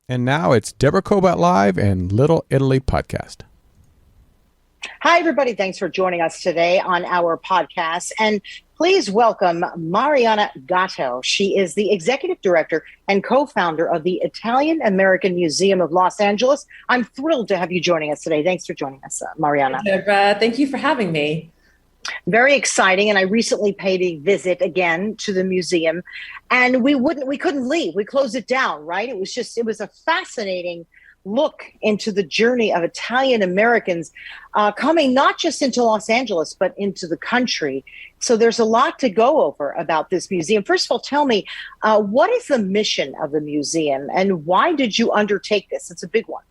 And now it's Deborah Kobylt Live and Little Italy Podcast. Hi, everybody. Thanks for joining us today on our podcast. And please welcome Marianna Gatto. She is the executive director and co-founder of the Italian American Museum of Los Angeles. I'm thrilled to have you joining us today. Thanks for joining us, Marianna. Deborah, thank you for having me. Very exciting. And I recently paid a visit again to the museum, and we couldn't leave. We closed it down, right? It was a fascinating look into the journey of Italian Americans coming not just into Los Angeles, but into the country. So there's a lot to go over about this museum. First of all, tell me, what is the mission of the museum and why did you undertake this? It's a big one.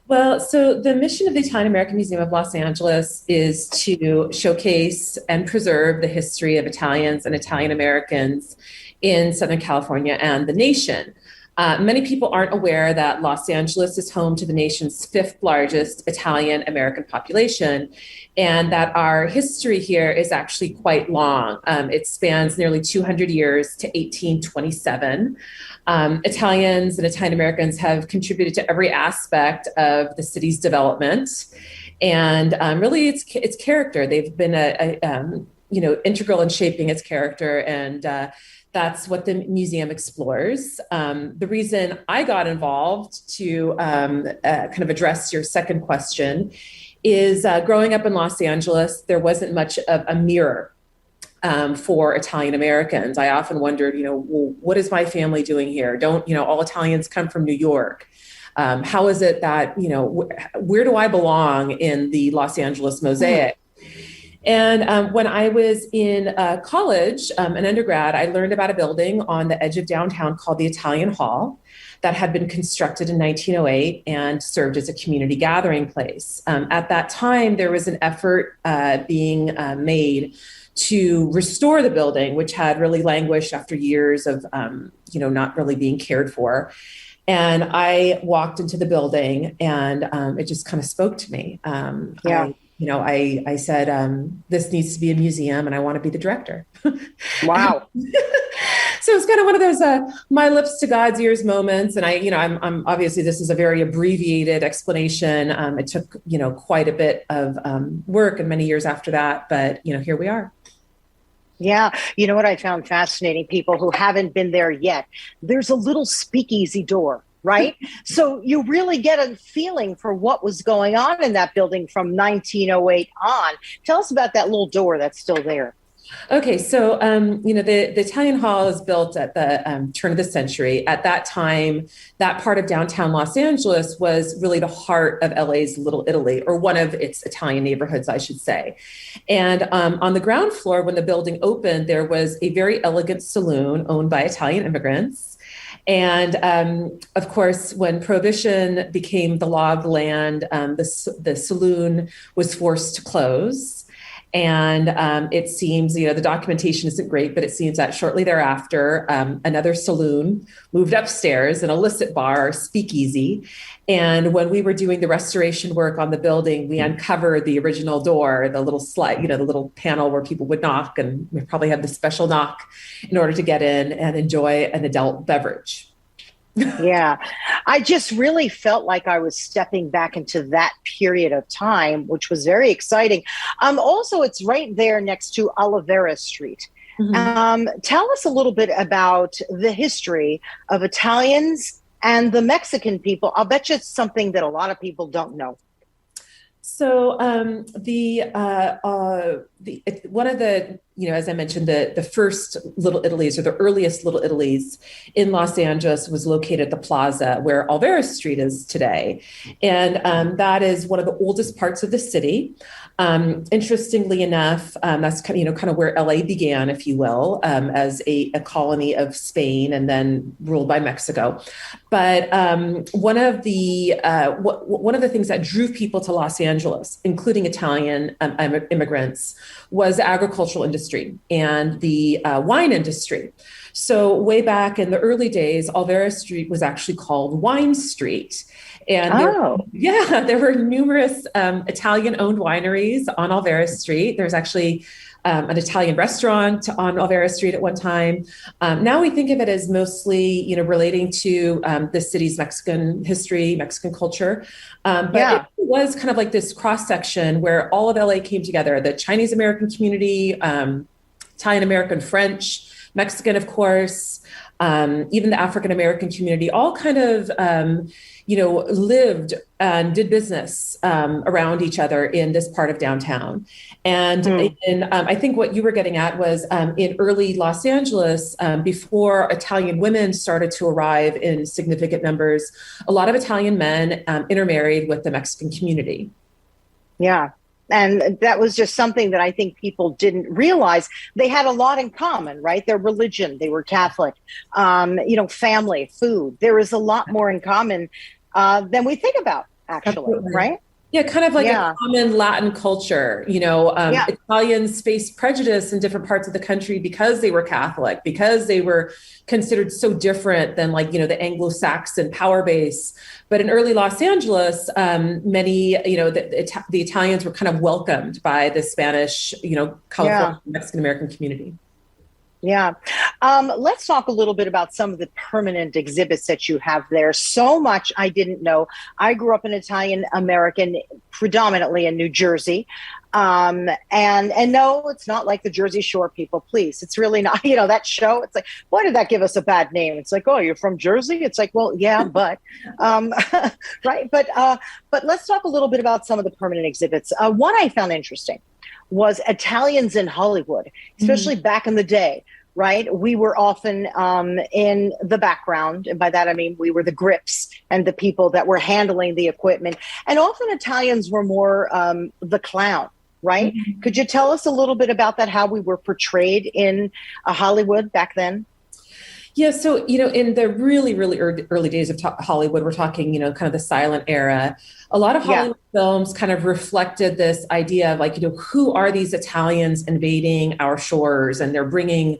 Well, so the mission of the Italian American Museum of Los Angeles is to showcase and preserve the history of Italians and Italian Americans in Southern California and the nation. Many people aren't aware that Los Angeles is home to the nation's fifth largest Italian American population, and that our history here is actually quite long. It spans nearly 200 years to 1827. Italians and Italian Americans have contributed to every aspect of the city's development, and really its character. They've been integral in shaping its character, and that's what the museum explores. The reason I got involved to kind of address your second question is growing up in Los Angeles, there wasn't much of a mirror for Italian Americans. I often wondered, well, what is my family doing here? Don't, all Italians come from New York. How is it that, where do I belong in the Los Angeles mosaic? And when I was in college, an undergrad, I learned about a building on the edge of downtown called the Italian Hall that had been constructed in 1908 and served as a community gathering place. At that time, there was an effort being made to restore the building, which had really languished after years of, not really being cared for. And I walked into the building and it just kind of spoke to me. I said, this needs to be a museum and I want to be the director. Wow. So it's kind of one of those my lips to God's ears moments. And I'm obviously, this is a very abbreviated explanation. It took, quite a bit of work and many years after that, but, here we are. Yeah. You know what I found fascinating, people who haven't been there yet, there's a little speakeasy door, right? So you really get a feeling for what was going on in that building from 1908 on. Tell us about that little door that's still there. Okay, so, the Italian Hall is built at the turn of the century. At that time, that part of downtown Los Angeles was really the heart of LA's Little Italy, or one of its Italian neighborhoods, I should say. And on the ground floor, when the building opened, there was a very elegant saloon owned by Italian immigrants. And of course, when prohibition became the law of the land, the saloon was forced to close. And it seems, the documentation isn't great, but it seems that shortly thereafter, another saloon moved upstairs, an illicit bar, speakeasy. And when we were doing the restoration work on the building, we uncovered the original door, the little slide, the little panel where people would knock, and we probably had the special knock in order to get in and enjoy an adult beverage. Yeah, I just really felt like I was stepping back into that period of time, which was very exciting. Also, it's right there next to Olivera Street. Mm-hmm. Tell us a little bit about the history of Italians and the Mexican people. I'll bet you it's something that a lot of people don't know. So one of the, as I mentioned, the first Little Italies, or the earliest Little Italies in Los Angeles, was located at the plaza where Olivera Street is today. And that is one of the oldest parts of the city. Interestingly enough, that's kind of where LA began, if you will, as a colony of Spain and then ruled by Mexico. But one of the things that drew people to Los Angeles, including Italian immigrants, was the agricultural industry and the wine industry. So way back in the early days, Olivera Street was actually called Wine Street. And there were numerous Italian-owned wineries on Olivera Street. There's actually an Italian restaurant on Olivera Street at one time. Now we think of it as mostly, relating to the city's Mexican history, Mexican culture. But it was kind of like this cross section where all of LA came together: the Chinese American community, Italian American, French, Mexican, of course, even the African American community, all kind of, lived and did business around each other in this part of downtown. And I think what you were getting at was in early Los Angeles, before Italian women started to arrive in significant numbers, a lot of Italian men intermarried with the Mexican community. Yeah. And that was just something that I think people didn't realize. They had a lot in common, right? Their religion, they were Catholic, family, food. There is a lot more in common than we think about, actually, absolutely. Right? Yeah, kind of like a common Latin culture. Italians faced prejudice in different parts of the country because they were Catholic, because they were considered so different than the Anglo-Saxon power base. But in early Los Angeles, many, the Italians were kind of welcomed by the Spanish, California Mexican American community. Yeah. Let's talk a little bit about some of the permanent exhibits that you have there. So much I didn't know. I grew up an Italian American, predominantly in New Jersey. And no, it's not like the Jersey Shore people, please. It's really not, that show. It's like, why did that give us a bad name? It's like, oh, you're from Jersey? It's like, well, yeah, but, right. But let's talk a little bit about some of the permanent exhibits. One I found interesting was Italians in Hollywood, especially back in the day, right? We were often in the background. And by that, I mean, we were the grips and the people that were handling the equipment. And often Italians were more the clown, right? Mm-hmm. Could you tell us a little bit about that, how we were portrayed in Hollywood back then? Yeah, so, in the really, really early days of Hollywood, we're talking, kind of the silent era, a lot of Hollywood films kind of reflected this idea of who are these Italians invading our shores? And they're bringing,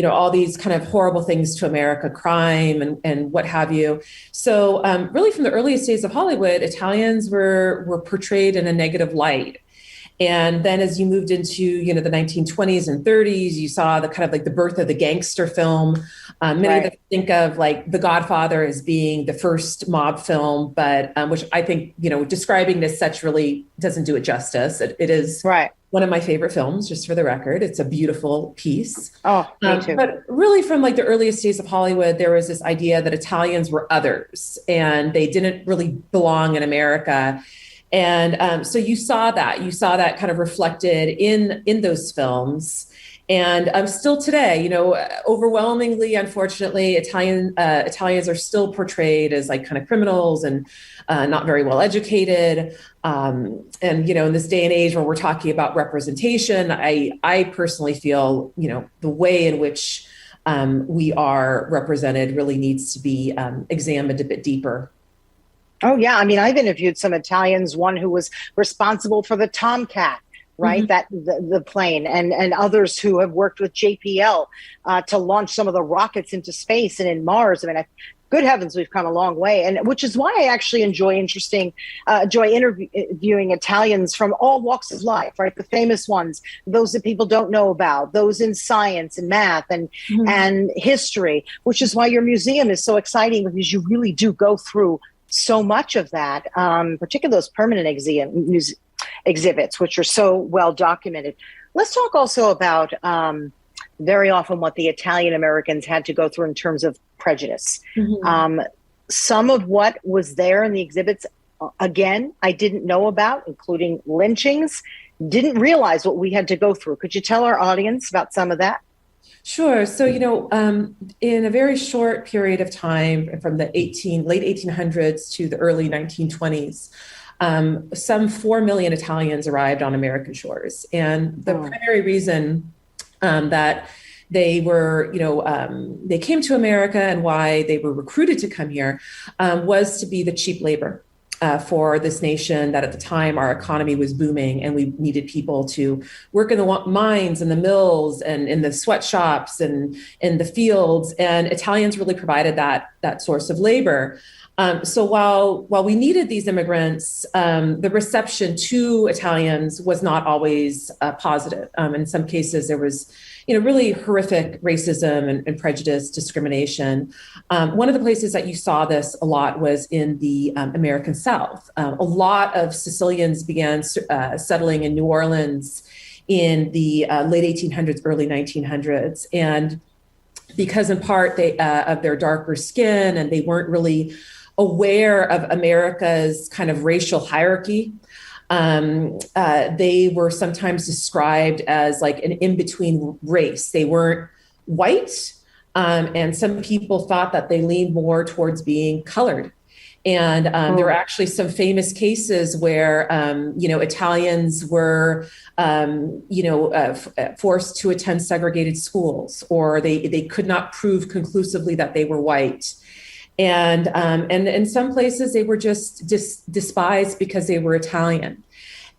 all these kind of horrible things to America, crime and what have you. So really from the earliest days of Hollywood, Italians were portrayed in a negative light. And then as you moved into, the 1920s and 30s, you saw the kind of the birth of the gangster film. Many of us think of The Godfather as being the first mob film, but which I think, describing this such really doesn't do it justice. It is one of my favorite films, just for the record. It's a beautiful piece. Oh, me too. But really from the earliest days of Hollywood, there was this idea that Italians were others and they didn't really belong in America. And so you saw that kind of reflected in those films. And still today, overwhelmingly, unfortunately, Italians are still portrayed as kind of criminals and not very well educated. And, in this day and age where we're talking about representation, I personally feel, the way in which we are represented really needs to be examined a bit deeper. Oh, yeah. I mean, I've interviewed some Italians, one who was responsible for the Tomcat, right? That the plane and others who have worked with JPL to launch some of the rockets into space and in Mars. I mean, good heavens, we've come a long way. And which is why I actually enjoy interviewing Italians from all walks of life, right? The famous ones, those that people don't know about, those in science and math and history, which is why your museum is so exciting, because you really do go through so much of that, particularly those permanent exhibits, which are so well documented. Let's talk also about very often what the Italian Americans had to go through in terms of prejudice. Some of what was there in the exhibits, again, I didn't know about, including lynchings, didn't realize what we had to go through. Could you tell our audience about some of that? Sure. So, in a very short period of time, from the late 1800s to the early 1920s, some 4 million Italians arrived on American shores. And the primary reason that they were, they came to America and why they were recruited to come here was to be the cheap labor. for this nation that at the time our economy was booming and we needed people to work in the mines and the mills and in the sweatshops and in the fields. And Italians really provided that source of labor. So while we needed these immigrants, the reception to Italians was not always positive. In some cases, there was, really horrific racism and prejudice, discrimination. One of the places that you saw this a lot was in the American South. A lot of Sicilians began settling in New Orleans in the late 1800s, early 1900s, and because in part of their darker skin, and they weren't really aware of America's kind of racial hierarchy. They were sometimes described as like an in-between race. They weren't white, and some people thought that they leaned more towards being colored. And there were actually some famous cases where, Italians were, forced to attend segregated schools, or they could not prove conclusively that they were white. And in some places they were just despised because they were Italian.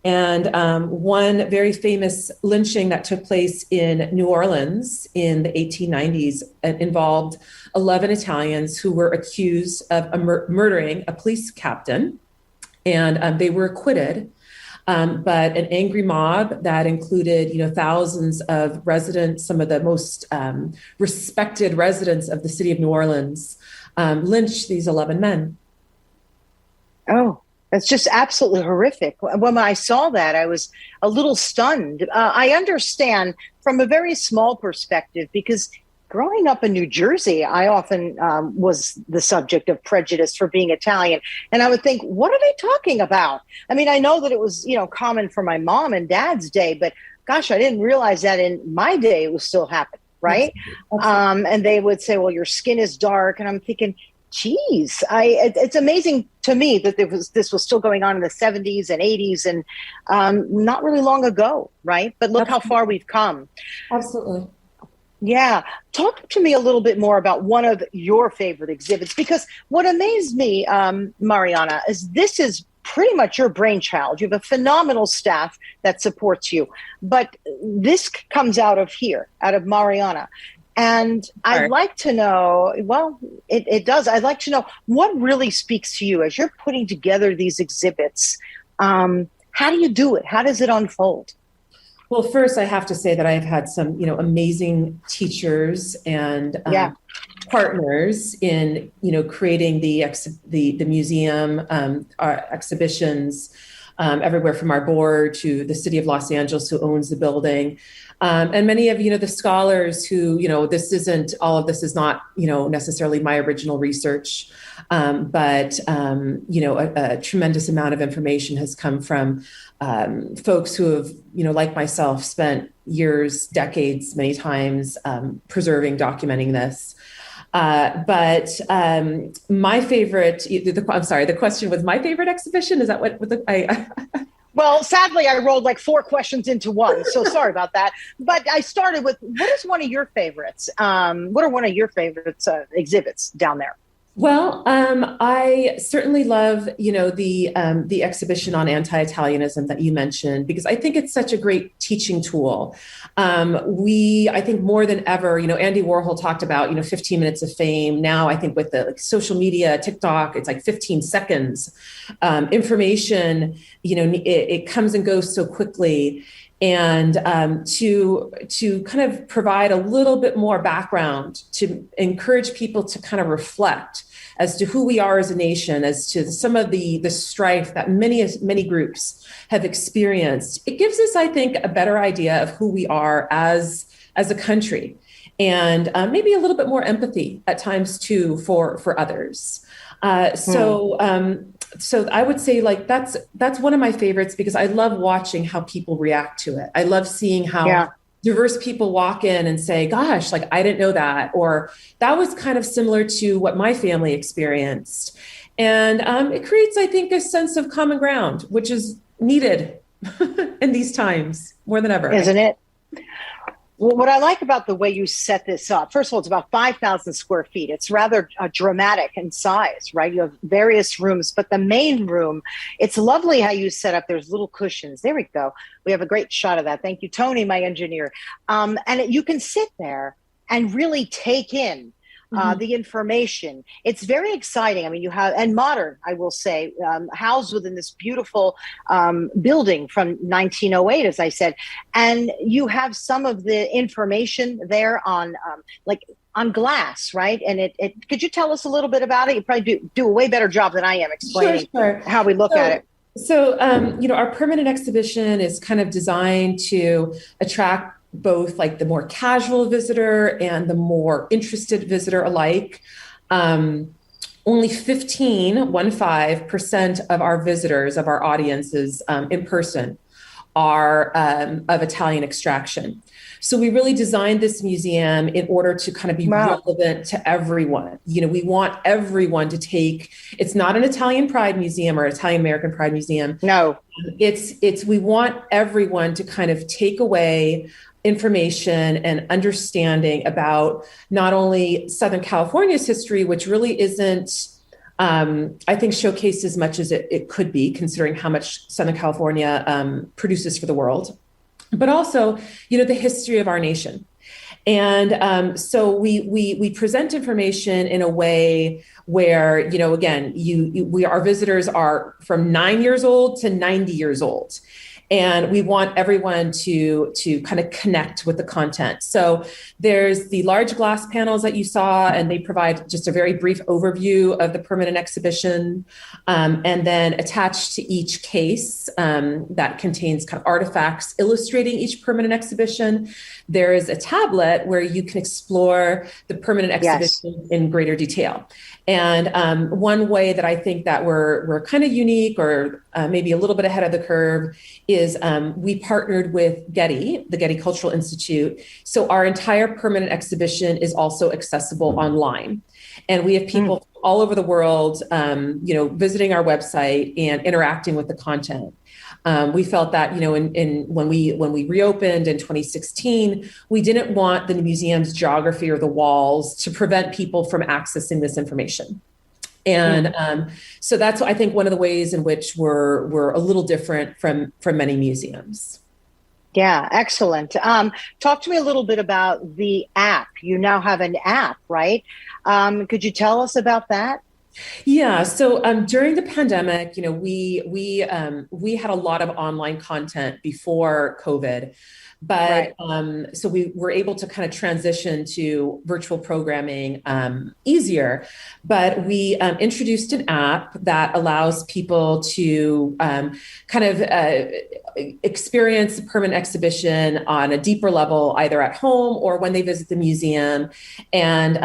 And one very famous lynching that took place in New Orleans in the 1890s involved 11 Italians who were accused of murdering a police captain, and they were acquitted. But an angry mob that included, thousands of residents, some of the most respected residents of the city of New Orleans, lynched these 11 men. Oh, that's just absolutely horrific. When I saw that, I was a little stunned. I understand from a very small perspective, because growing up in New Jersey, I often was the subject of prejudice for being Italian. And I would think, what are they talking about? I mean, I know that it was, common for my mom and dad's day, but gosh, I didn't realize that in my day it was still happening. Right. Absolutely. And they would say, well, your skin is dark. And I'm thinking, geez, it's amazing to me that this was still going on in the 70s and 80s and not really long ago. Right. But look Absolutely. How far we've come. Absolutely. Yeah. Talk to me a little bit more about one of your favorite exhibits, because what amazed me, Marianna, is this is pretty much your brainchild. You have a phenomenal staff that supports you, but this comes out of here, out of Marianna. And I'd like to know, well, it does. I'd like to know what really speaks to you as you're putting together these exhibits. How do you do it? How does it unfold? Well, first, I have to say that I've had some, amazing teachers and partners in, creating the museum, our exhibitions, everywhere from our board to the city of Los Angeles, who owns the building. And many of, the scholars who, all of this is not, necessarily my original research, but a tremendous amount of information has come from folks who have, like myself, spent years, decades, many times preserving, documenting this. But my favorite, the question was my favorite exhibition. Is that what Well, sadly, I rolled like 4 questions into one. So sorry about that. But I started with, what is one of your favorites? What are one of your favorites exhibits down there? Well, I certainly love, the exhibition on anti-Italianism that you mentioned, because I think it's such a great teaching tool. I think more than ever, Andy Warhol talked about, 15 minutes of fame. Now, I think with the social media, TikTok, it's like 15 seconds. Information, it comes and goes so quickly. And to kind of provide a little bit more background, to encourage people to kind of reflect as to who we are as a nation, as to some of the strife that many groups have experienced. It gives us, I think, a better idea of who we are as a country, and maybe a little bit more empathy at times too for others. So I would say that's one of my favorites, because I love watching how people react to it. I love seeing how diverse people walk in and say, gosh, I didn't know that, or that was kind of similar to what my family experienced. And it creates, I think, a sense of common ground, which is needed in these times more than ever. Isn't it? Well, what I like about the way you set this up, first of all, it's about 5,000 square feet. It's rather dramatic in size, right? You have various rooms, but the main room, it's lovely how you set up. There's little cushions. There we go. We have a great shot of that. Thank you, Tony, my engineer. You can sit there and really take in the information. It's very exciting. I mean, you have, and modern, I will say, housed within this beautiful building from 1908, as I said. And you have some of the information there on on glass, right? And it could you tell us a little bit about it? You probably do a way better job than I am explaining how we look at it. So, our permanent exhibition is kind of designed to attract both like the more casual visitor and the more interested visitor alike. Only 15% of our visitors, of our audiences in person, are of Italian extraction. So we really designed this museum in order to kind of be relevant to everyone. We want everyone to it's not an Italian Pride Museum or Italian American Pride Museum. No. We want everyone to kind of take away information and understanding about not only Southern California's history, which really isn't, I think, showcased as much as it could be, considering how much Southern California produces for the world, but also, the history of our nation. And so we present information in a way where, again, our visitors are from 9 years old to 90 years old. And we want everyone to kind of connect with the content. So there's the large glass panels that you saw, and they provide just a very brief overview of the permanent exhibition. And then attached to each case that contains kind of artifacts illustrating each permanent exhibition, there is a tablet where you can explore the permanent exhibition in greater detail. And one way that I think that we're kind of unique or maybe a little bit ahead of the curve is we partnered with Getty, the Getty Cultural Institute. So our entire permanent exhibition is also accessible online. And we have people all over the world, visiting our website and interacting with the content. We felt that, when we reopened in 2016, we didn't want the museum's geography or the walls to prevent people from accessing this information. And so that's, I think, one of the ways in which we're a little different from many museums. Yeah, excellent. Talk to me a little bit about the app. You now have an app, right? Could you tell us about that? Yeah. So during the pandemic, we had a lot of online content before COVID, but so we were able to kind of transition to virtual programming easier. But we introduced an app that allows people to kind of experience the permanent exhibition on a deeper level, either at home or when they visit the museum. And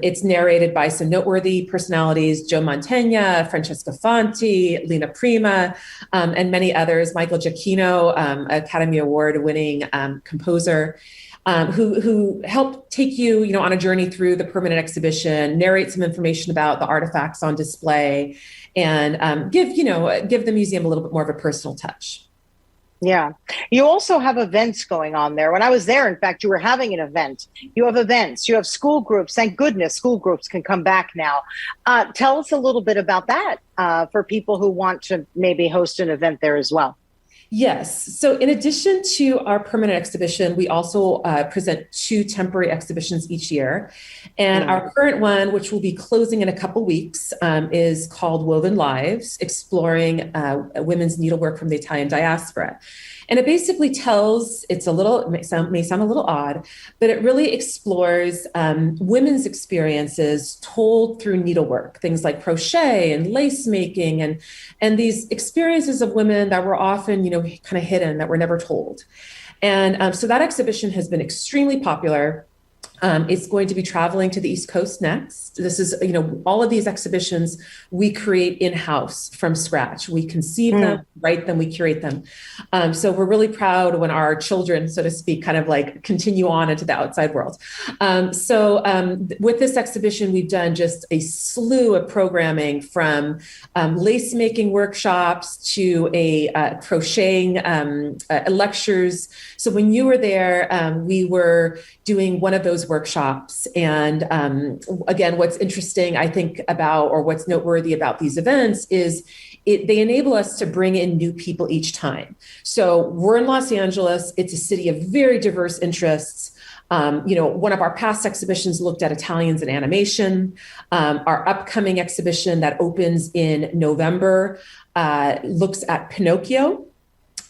it's narrated by some noteworthy personalities: Joe Mantegna, Francesca Fanti, Lina Prima, and many others. Michael Giacchino, Academy Award-winning composer, who helped take you, on a journey through the permanent exhibition, narrate some information about the artifacts on display, and give the museum a little bit more of a personal touch. Yeah. You also have events going on there. When I was there, in fact, you were having an event. You have events. You have school groups. Thank goodness school groups can come back now. Tell us a little bit about that for people who want to maybe host an event there as well. Yes. So in addition to our permanent exhibition, we also present 2 temporary exhibitions each year. And our current one, which will be closing in a couple weeks, is called Woven Lives, exploring women's needlework from the Italian diaspora. And it basically tells, it may sound a little odd, but it really explores women's experiences told through needlework, things like crochet and lace making, and these experiences of women that were often, kind of hidden, that were never told. And so that exhibition has been extremely popular. It's going to be traveling to the East Coast next. This is, all of these exhibitions we create in-house from scratch. We conceive them, write them, we curate them. So we're really proud when our children, so to speak, kind of like continue on into the outside world. With this exhibition, we've done just a slew of programming from lace making workshops to crocheting lectures. So when you were there, we were doing one of those workshops. And again, what's interesting, I think, or what's noteworthy about these events is they enable us to bring in new people each time. So we're in Los Angeles. It's a city of very diverse interests. One of our past exhibitions looked at Italians in animation. Our upcoming exhibition that opens in November looks at Pinocchio.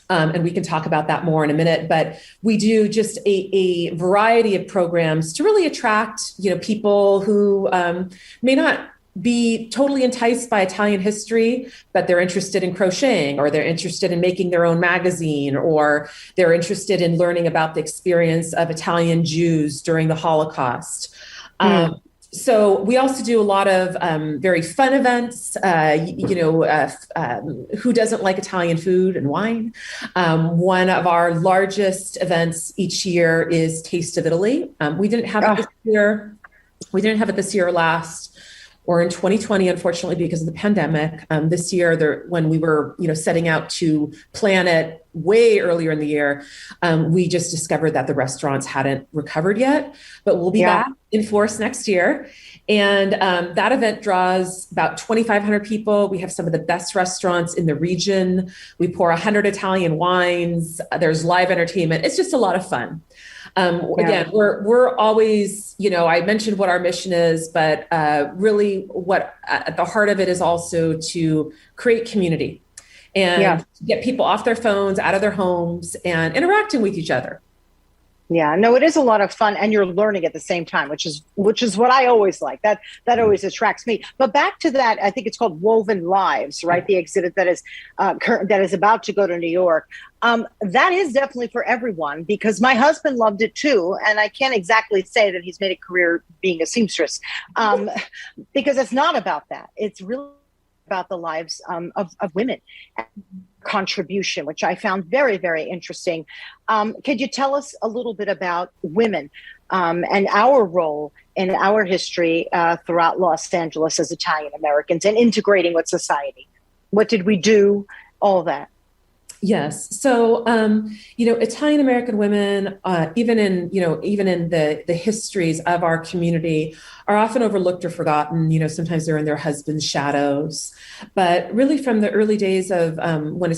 And we can talk about that more in a minute, but we do just a variety of programs to really attract, people who may not be totally enticed by Italian history, but they're interested in crocheting, or they're interested in making their own magazine, or they're interested in learning about the experience of Italian Jews during the Holocaust. So we also do a lot of very fun events. Who doesn't like Italian food and wine? One of our largest events each year is Taste of Italy. We didn't have it this year. We didn't have it this year or last, or in 2020, unfortunately, because of the pandemic. This year, when we were, setting out to plan it way earlier in the year, we just discovered that the restaurants hadn't recovered yet, but we'll be back in force next year. And that event draws about 2,500 people. We have some of the best restaurants in the region. We pour 100 Italian wines. There's live entertainment. It's just a lot of fun. Again, we're always, I mentioned what our mission is, but really what at the heart of it is also to create community and get people off their phones, out of their homes, and interacting with each other. Yeah, no, it is a lot of fun, and you're learning at the same time, which is what I always like. That always attracts me. But back to that, I think it's called Woven Lives, right? The exhibit that is about to go to New York. That is definitely for everyone, because my husband loved it too, and I can't exactly say that he's made a career being a seamstress, because it's not about that. It's really about the lives of women. Contribution, which I found very, very interesting. Could you tell us a little bit about women and our role in our history throughout Los Angeles as Italian Americans and integrating with society? What did we do? All that. Yes. So, Italian American women, even in the histories of our community, are often overlooked or forgotten. Sometimes they're in their husband's shadows. But really, from the early days of when the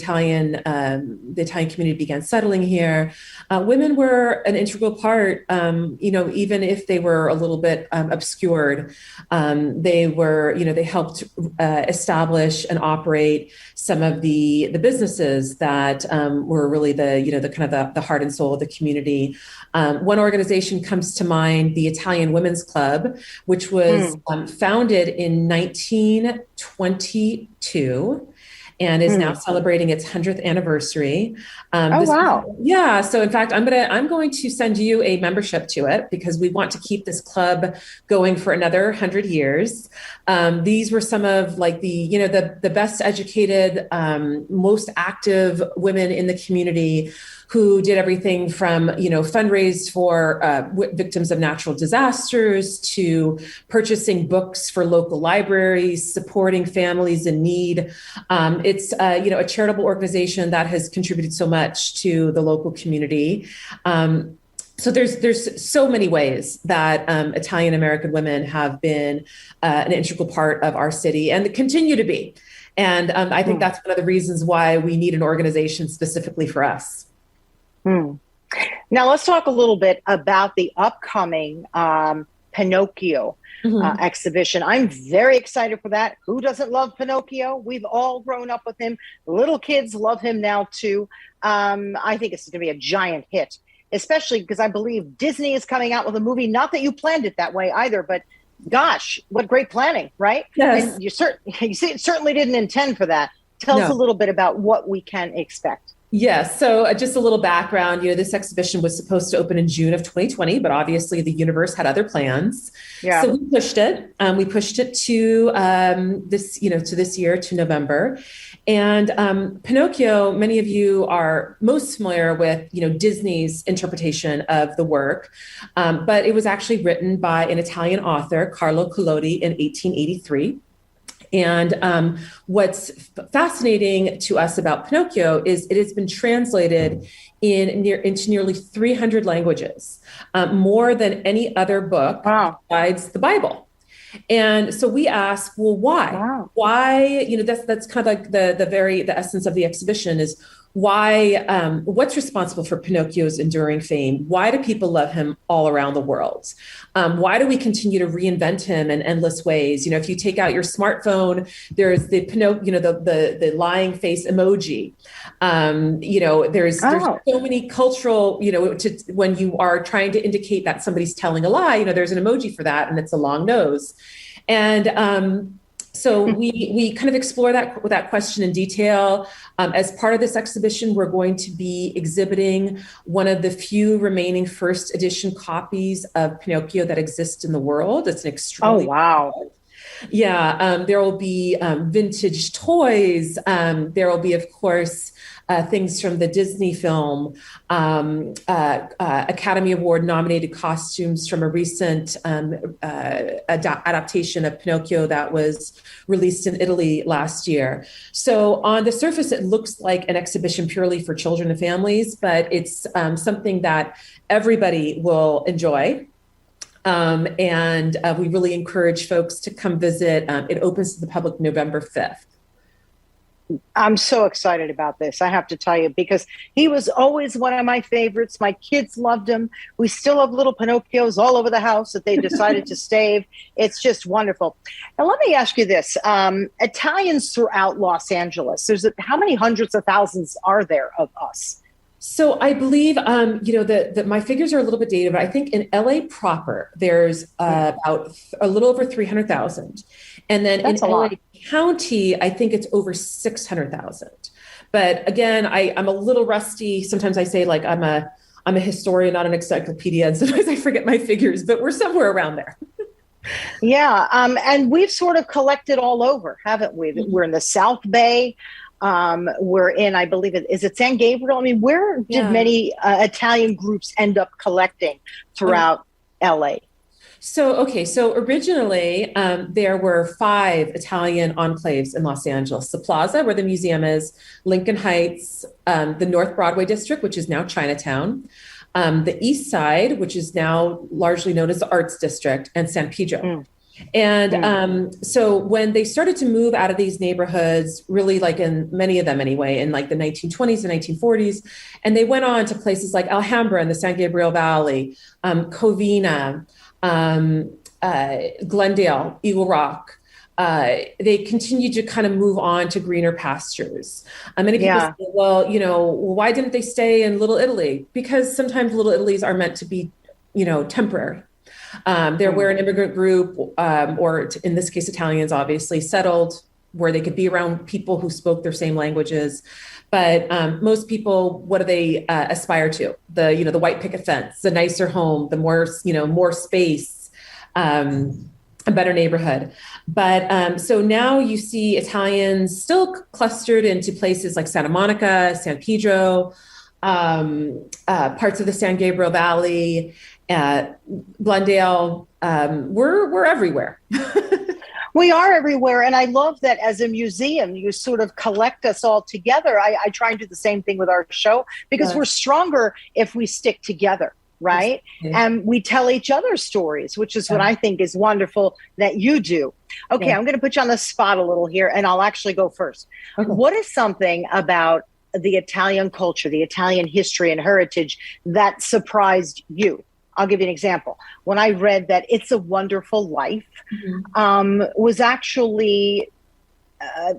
Italian community began settling here, women were an integral part. Even if they were a little bit obscured, they helped establish and operate some of the businesses that were really the heart and soul of the community. One organization comes to mind, the Italian Women's Club, which was founded in 1922 and is now celebrating its 100th anniversary. Wow. Yeah. So in fact, I'm going to send you a membership to it, because we want to keep this club going for another 100 years. These were some of the best educated, most active women in the community, who did everything from, fundraise for victims of natural disasters, to purchasing books for local libraries, supporting families in need. It's a charitable organization that has contributed so much to the local community. So there's so many ways that Italian American women have been an integral part of our city and continue to be. And I think that's one of the reasons why we need an organization specifically for us. Now let's talk a little bit about the upcoming Pinocchio exhibition. I'm very excited for that. Who doesn't love Pinocchio? We've all grown up with him. Little kids love him now too. I think it's going to be a giant hit, especially because I believe Disney is coming out with a movie. Not that you planned it that way either, but gosh, what great planning, right? Yes. And you certainly didn't intend for that. Tell us a little bit about what we can expect. Yes. So just a little background, this exhibition was supposed to open in June of 2020, but obviously the universe had other plans. Yeah. So we pushed it. We pushed it to to this year, to November. And Pinocchio, many of you are most familiar with, Disney's interpretation of the work. But it was actually written by an Italian author, Carlo Collodi, in 1883. And what's fascinating to us about Pinocchio is it has been translated into nearly 300 languages, more than any other book besides the Bible. And so we ask, well, why? Wow. Why? That's kind of like the essence of the exhibition is why, what's responsible for Pinocchio's enduring fame? Why do people love him all around the world? Why do we continue to reinvent him in endless ways? If you take out your smartphone, there's the Pinocchio, the lying face emoji. There's so many cultural, when you are trying to indicate that somebody's telling a lie, there's an emoji for that, and it's a long nose. And so we kind of explore that question in detail. As part of this exhibition, we're going to be exhibiting one of the few remaining first edition copies of Pinocchio that exist in the world. It's an extremely there will be vintage toys. There will be, of course, things from the Disney film, Academy Award nominated costumes from a recent adaptation of Pinocchio that was released in Italy last year. So on the surface, it looks like an exhibition purely for children and families, but it's something that everybody will enjoy. And we really encourage folks to come visit. It opens to the public November 5th. I'm so excited about this, I have to tell you, because he was always one of my favorites. My kids loved him. We still have little Pinocchios all over the house that they decided to stave. It's just wonderful. Now, let me ask you this. Italians throughout Los Angeles, how many hundreds of thousands are there of us? So I believe, my figures are a little bit dated, but I think in LA proper, there's about a little over 300,000. And then in LA County, I think it's over 600,000. But again, I'm a little rusty. Sometimes I say like I'm a historian, not an encyclopedia. And sometimes I forget my figures, but we're somewhere around there. Yeah. And we've sort of collected all over, haven't we? We're in the South Bay. We're in, I believe is it San Gabriel? I mean, where did many Italian groups end up collecting throughout LA? So originally there were 5 Italian enclaves in Los Angeles: the Plaza, where the museum is, Lincoln Heights, the North Broadway district, which is now Chinatown, the East Side, which is now largely known as the Arts District, and San Pedro. And so when they started to move out of these neighborhoods, really like in many of them anyway, in like the 1920s and 1940s, and they went on to places like Alhambra in the San Gabriel Valley, Covina, Glendale, Eagle Rock. They continued to kind of move on to greener pastures. Many people say, well, why didn't they stay in Little Italy? Because sometimes Little Italies are meant to be, temporary. They're where an immigrant group, or in this case, Italians, obviously settled, where they could be around people who spoke their same languages. But most people, what do they aspire to? The white picket fence, the nicer home, the more space, a better neighborhood. But so now you see Italians still clustered into places like Santa Monica, San Pedro, parts of the San Gabriel Valley, Glendale. We're everywhere. We are everywhere. And I love that as a museum, you sort of collect us all together. I try and do the same thing with our show, because we're stronger if we stick together, right? And we tell each other stories, which is what I think is wonderful that you do. Okay, I'm going to put you on the spot a little here, and I'll actually go first. Okay. What is something about the Italian culture, the Italian history and heritage that surprised you? I'll give you an example. When I read that It's a Wonderful Life was actually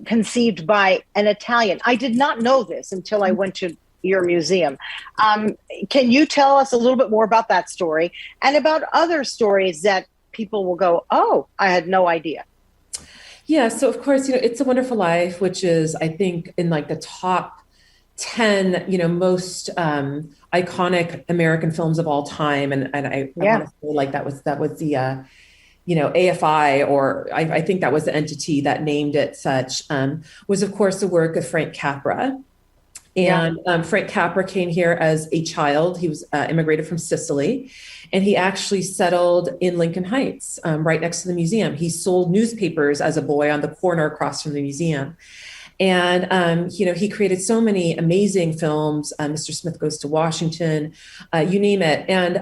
conceived by an Italian. I did not know this until I went to your museum. Can you tell us a little bit more about that story and about other stories that people will go, oh, I had no idea? Yeah. So of course, It's a Wonderful Life, which is, I think, in like the top 10, most iconic American films of all time. And I want to say like that was the, AFI, or I think that was the entity that named it such, was of course the work of Frank Capra. And Frank Capra came here as a child. He was immigrated from Sicily, and he actually settled in Lincoln Heights, right next to the museum. He sold newspapers as a boy on the corner across from the museum. And, he created so many amazing films, Mr. Smith Goes to Washington, you name it. And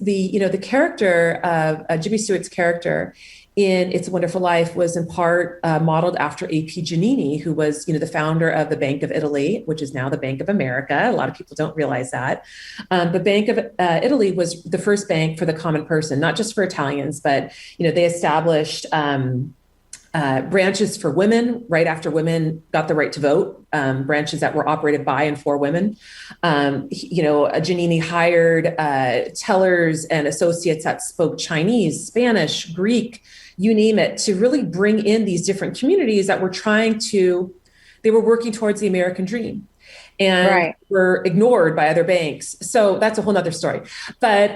the character of Jimmy Stewart's character in It's a Wonderful Life was in part modeled after A.P. Giannini, who was, the founder of the Bank of Italy, which is now the Bank of America. A lot of people don't realize that. The Bank of Italy was the first bank for the common person, not just for Italians, but, they established branches for women right after women got the right to vote, branches that were operated by and for women. Giannini hired tellers and associates that spoke Chinese, Spanish, Greek, you name it, to really bring in these different communities that were they were working towards the American dream and were ignored by other banks. So that's a whole nother story. But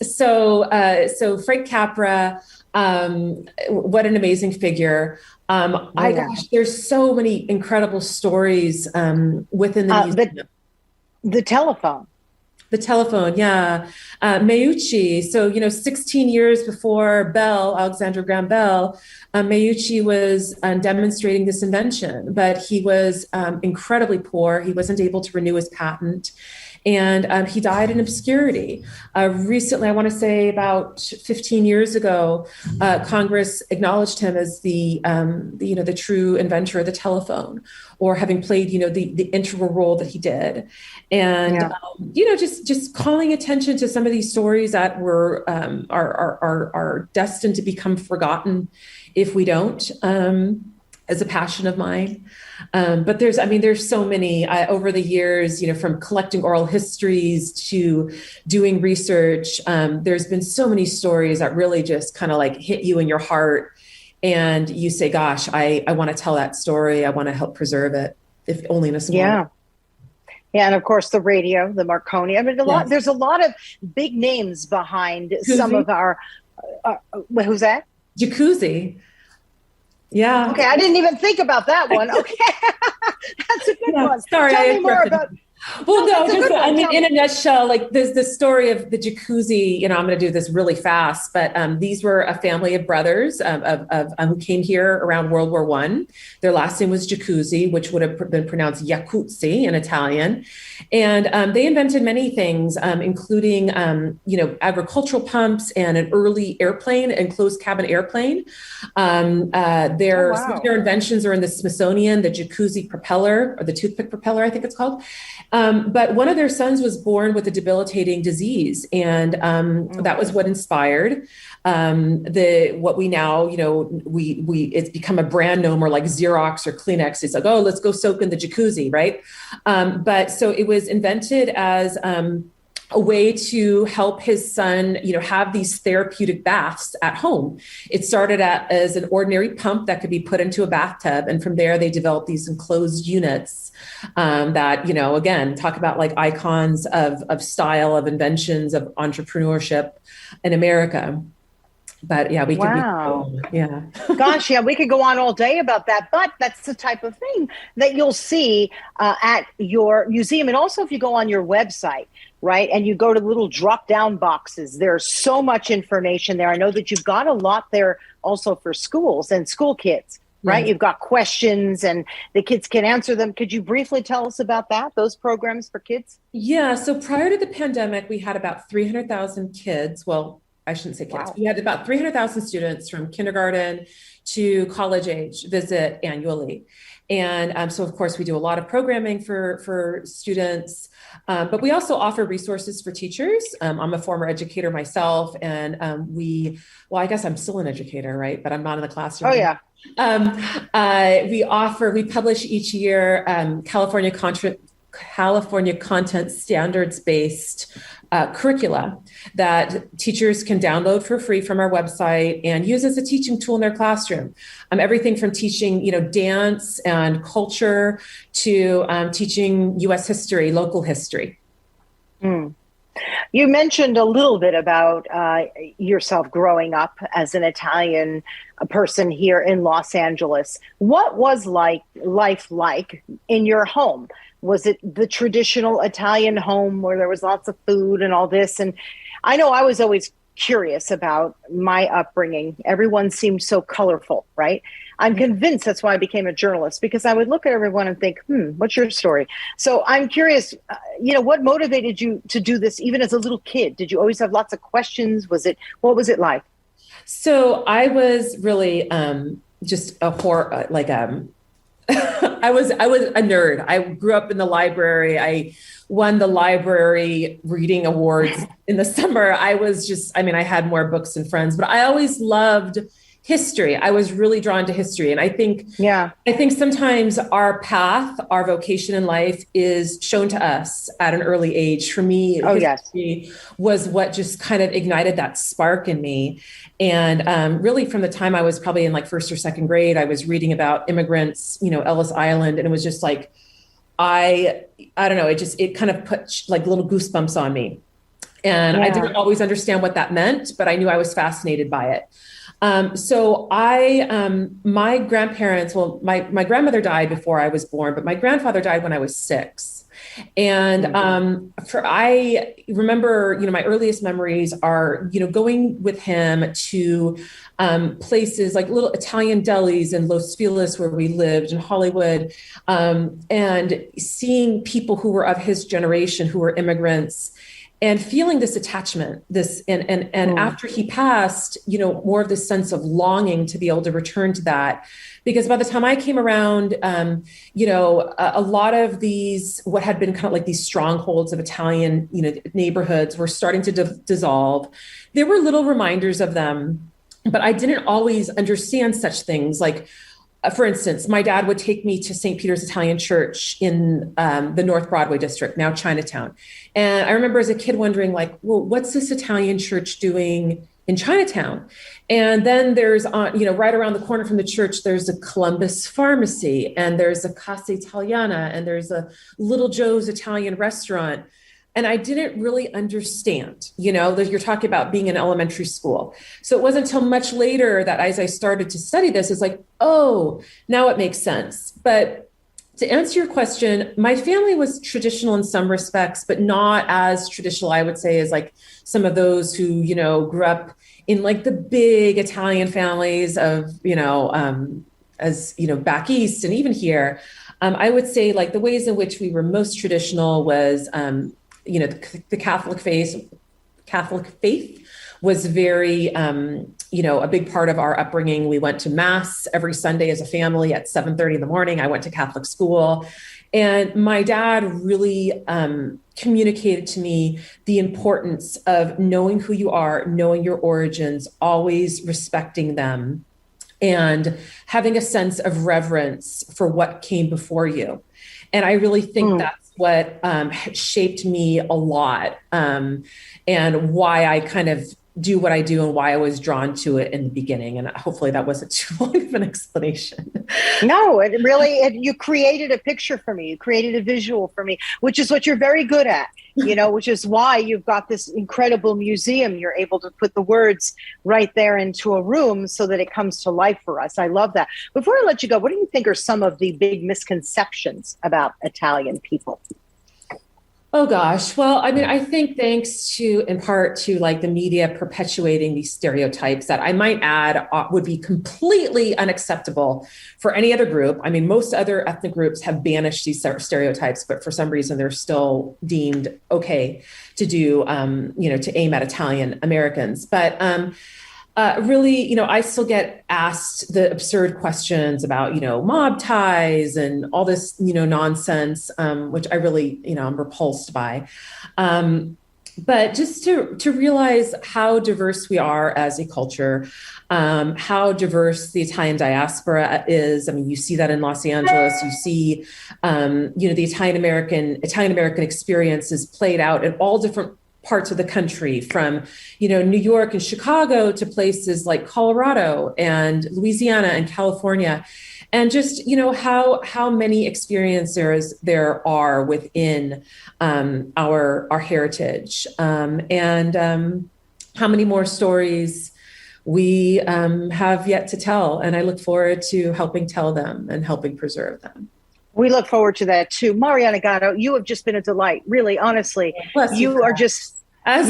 so Frank Capra, what an amazing figure. Gosh, there's so many incredible stories within the museum. The telephone. The telephone, yeah. Meucci, so, 16 years before Bell, Alexander Graham Bell, Meucci was demonstrating this invention, but he was incredibly poor. He wasn't able to renew his patent. And he died in obscurity. Recently, I want to say about 15 years ago, Congress acknowledged him as the true inventor of the telephone, or having played, the integral role that he did. And, just calling attention to some of these stories that are destined to become forgotten if we don't, as a passion of mine. But there's so many over the years, from collecting oral histories to doing research. There's been so many stories that really just kind of like hit you in your heart. And you say, gosh, I want to tell that story. I want to help preserve it, if only in a small way. Yeah, and of course the radio, the Marconi. There's a lot of big names behind Jacuzzi? Some of our. Who's that? Jacuzzi. Yeah. Okay, I didn't even think about that one. Okay, that's a good one. Sorry, Tell me more about. Well, in a nutshell, like there's the story of the Jacuzzi. I'm going to do this really fast, but these were a family of brothers who came here around World War I. Their last name was Jacuzzi, which would have been pronounced Jacuzzi in Italian, and they invented many things, including agricultural pumps and an early airplane, enclosed cabin airplane. Some of their inventions are in the Smithsonian, the Jacuzzi propeller, or the toothpick propeller, I think it's called. But one of their sons was born with a debilitating disease, and that was what inspired what we now, it's become a brand no more like Xerox or Kleenex. It's like, oh, let's go soak in the jacuzzi, right? But so it was invented as a way to help his son, have these therapeutic baths at home. It started as an ordinary pump that could be put into a bathtub. And from there, they developed these enclosed units that, again, talk about like icons of style, of inventions, of entrepreneurship in America. But yeah, we could Gosh, yeah, we could go on all day about that. But that's the type of thing that you'll see at your museum. And also if you go on your website, right, and you go to little drop down boxes, there's so much information there. I know that you've got a lot there also for schools and school kids, right? Yes. You've got questions and the kids can answer them. Could you briefly tell us about that, those programs for kids? Yeah, so prior to the pandemic, we had about 300,000 kids. Well, I shouldn't say kids. Wow. We had about 300,000 students from kindergarten to college age visit annually. And so, of course, we do a lot of programming for students, but we also offer resources for teachers. I'm a former educator myself, and I guess I'm still an educator, right? But I'm not in the classroom. Oh, yeah. We publish each year California content standards-based curricula that teachers can download for free from our website and use as a teaching tool in their classroom. Everything from teaching, dance and culture to teaching U.S. history, local history. Mm. You mentioned a little bit about yourself growing up as an Italian person here in Los Angeles. What was life like in your home? Was it the traditional Italian home where there was lots of food and all this? And I know I was always curious about my upbringing. Everyone seemed so colorful, right? I'm convinced that's why I became a journalist, because I would look at everyone and think, what's your story? So I'm curious, what motivated you to do this even as a little kid? Did you always have lots of questions? What was it like? So I was really just a horror, I was a nerd. I grew up in the library. I won the library reading awards in the summer. I had more books than friends, but I always loved history. I was really drawn to history. And I think sometimes our path, our vocation in life is shown to us at an early age. For me, history was what just kind of ignited that spark in me. And really from the time I was probably in first or second grade, I was reading about immigrants, Ellis Island. And it was just I don't know, it kind of put little goosebumps on me. And I didn't always understand what that meant, but I knew I was fascinated by it. So my grandparents, my grandmother died before I was born, but my grandfather died when I was 6. And I remember, my earliest memories are, going with him to places like little Italian delis in Los Feliz where we lived in Hollywood, and seeing people who were of his generation, who were immigrants, and feeling this attachment, and after he passed, more of this sense of longing to be able to return to that. Because by the time I came around, a lot of these, what had been kind of these strongholds of Italian, neighborhoods were starting to dissolve. There were little reminders of them, but I didn't always understand such things. For instance, my dad would take me to St. Peter's Italian Church in the North Broadway district, now Chinatown. And I remember as a kid wondering, what's this Italian church doing in Chinatown? And then there's, right around the corner from the church, there's a Columbus Pharmacy, and there's a Casa Italiana, and there's a Little Joe's Italian restaurant. And I didn't really understand, that you're talking about being in elementary school. So it wasn't until much later that as I started to study this, it's now it makes sense. But to answer your question, my family was traditional in some respects, but not as traditional, I would say, as some of those who, grew up in the big Italian families of, back east and even here. I would say the ways in which we were most traditional was, the Catholic faith was very, a big part of our upbringing. We went to mass every Sunday as a family at 7:30 in the morning. I went to Catholic school, and my dad really communicated to me the importance of knowing who you are, knowing your origins, always respecting them, and having a sense of reverence for what came before you. And I really think that's what shaped me a lot, and why I kind of do what I do and why I was drawn to it in the beginning. And hopefully that wasn't too long of an explanation. No, you created a picture for me. You created a visual for me, which is what you're very good at, which is why you've got this incredible museum. You're able to put the words right there into a room so that it comes to life for us. I love that. Before I let you go, what do you think are some of the big misconceptions about Italian people? Oh gosh. Well, I think thanks in part to the media perpetuating these stereotypes that I might add would be completely unacceptable for any other group. Most other ethnic groups have banished these stereotypes, but for some reason they're still deemed okay to do, to aim at Italian Americans. But really, I still get asked the absurd questions about, mob ties and all this, nonsense, which I really, I'm repulsed by. But just to realize how diverse we are as a culture, how diverse the Italian diaspora is. You see that in Los Angeles. You see, the Italian American experience is played out in all different parts of the country, from, New York and Chicago to places like Colorado and Louisiana and California. And just, how many experiencers there are within our heritage, and how many more stories we have yet to tell. And I look forward to helping tell them and helping preserve them. We look forward to that too. Marianna Gatto, you have just been a delight. Really, honestly, you are just, I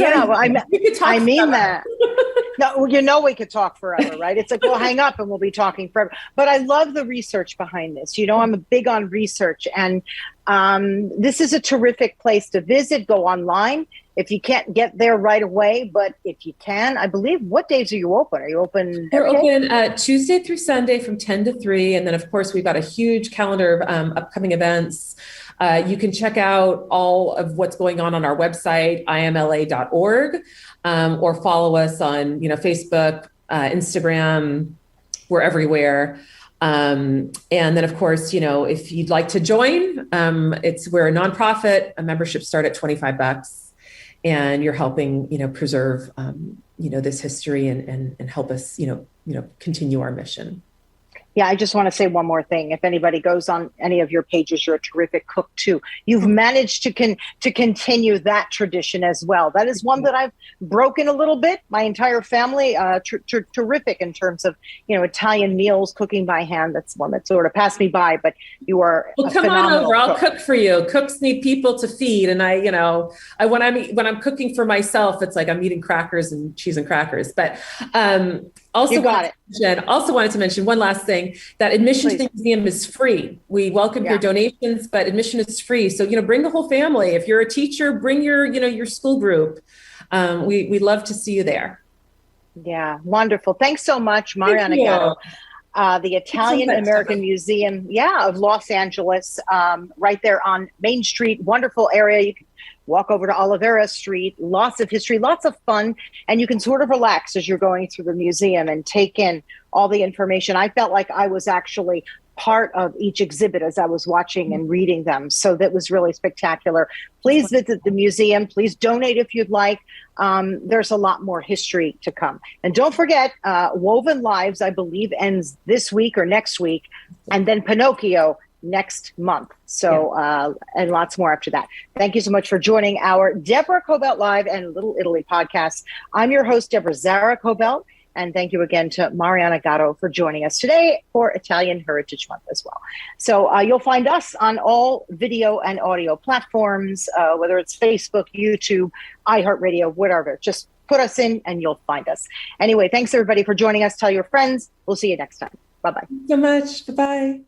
mean that. No, we could talk forever, right? It's like, we'll hang up and we'll be talking forever. But I love the research behind this. I'm big on research, and this is a terrific place to visit. Go online if you can't get there right away. But if you can, I believe, what days are you open? Are you open? We're open Tuesday through Sunday from 10 to 3. And then, of course, we've got a huge calendar of upcoming events. You can check out all of what's going on our website, imla.org, or follow us on, Facebook, Instagram. We're everywhere. And then, of course, if you'd like to join, we're a nonprofit. A membership start at $25, and you're helping, preserve, this history and help us, continue our mission. Yeah, I just want to say one more thing. If anybody goes on any of your pages, you're a terrific cook too. You've managed to continue that tradition as well. That is one that I've broken a little bit. My entire family, terrific in terms of, Italian meals, cooking by hand. That's one that sort of passed me by, but you are a come on over. I'll cook for you. Cooks need people to feed. And when I'm cooking for myself, it's like I'm eating crackers and cheese and crackers. But also wanted to mention one last thing, that admission to the museum is free. We welcome your donations, but admission is free. So, bring the whole family. If you're a teacher, bring your school group. We'd love to see you there. Yeah, wonderful. Thanks so much, Marianna Gatto. The Italian American Museum, of Los Angeles, right there on Main Street. Wonderful area. You can walk over to Olivera Street. Lots of history, lots of fun, and you can sort of relax as you're going through the museum and take in all the information. I felt like I was actually part of each exhibit as I was watching and reading them. So that was really spectacular. Please visit the museum. Please donate if you'd like. There's a lot more history to come. And don't forget, Woven Lives, I believe, ends this week or next week, and then Pinocchio next month. So, and lots more after that. Thank you so much for joining our Deborah Kobylt Live and Little Italy podcast. I'm your host, Deborah Kobylt. And thank you again to Marianna Gatto for joining us today for Italian Heritage Month as well. So you'll find us on all video and audio platforms, whether it's Facebook, YouTube, iHeartRadio, whatever. Just put us in and you'll find us. Anyway, thanks everybody for joining us. Tell your friends. We'll see you next time. Bye-bye. Thank you so much. Bye-bye.